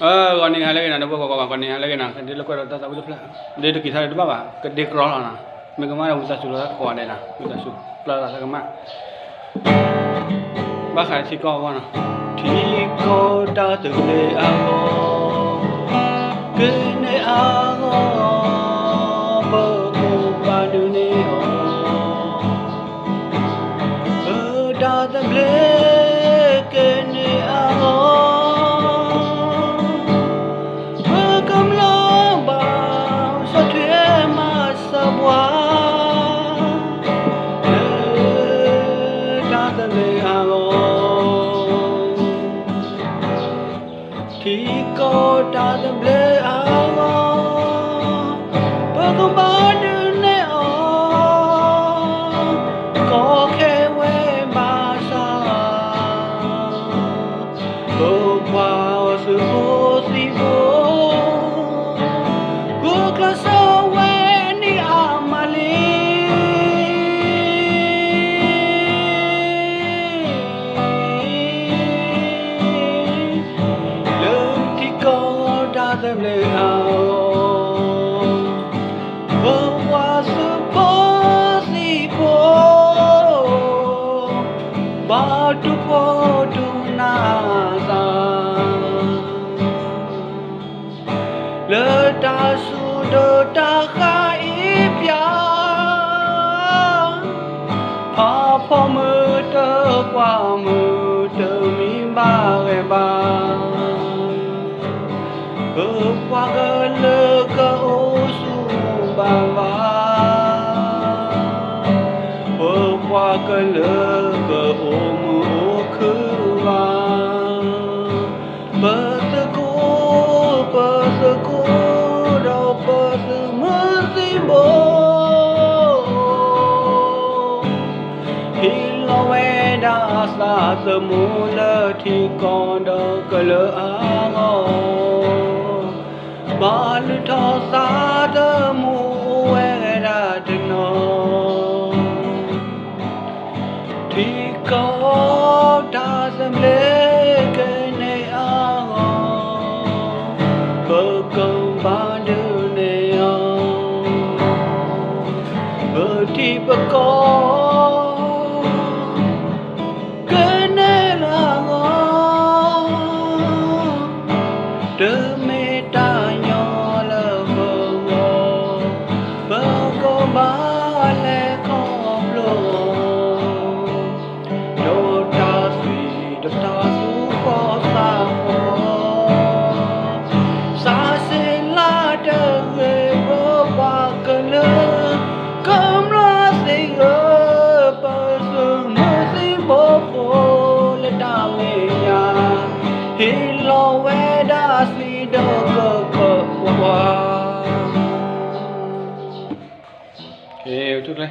còn này hay là cái nào nó có còn này hay là cái nào cái nó quay đầu ta sao biết đây được kỳ thay được bao à cái đây crawl là mình có mai đâu ta chụp còn đây nè mình ta chụp là cái mà bác khai thì có nào thì có ta từ đây cái này bờ cô ba đứa này ta tâm lệ cái này cầm lo bao sao thuê mà sao quá ta tâm lệ thì có ta tâm lệ bờ cô ba đứa này có khe quê mà sao bờ qua sự vô si vô cuộc sao quê ni amali lớn thì có đã thêm lời bờ qua sự vô si vô ba tu vô tu na lỡ ta su đỡ ta khai bia pha mơ tơ qua mơ tơ mi ba ghé ba qua gơ lơ cơ ô su ba va qua gơ lơ cơ ô mơ ô khứ va bơ tơ cô đâu bơ tơ mơ si bố hi lo ve đã xa giờ mù lơ thì còn đâu cơ lơ ngô ba lư thọ xa giờ mù ve đã từng nó thì có đã dâm lê cái này bờ công ba đứa này bờ thì bờ có cái này là đứa mê ta nhỏ là bờ có ba lẽ không lo đồ ta suy đồ ta su có sao sa se la de ro ba kale kam la se pa su mo si bo po le ta me ya hi lo we da si do ko wa. Chút đây.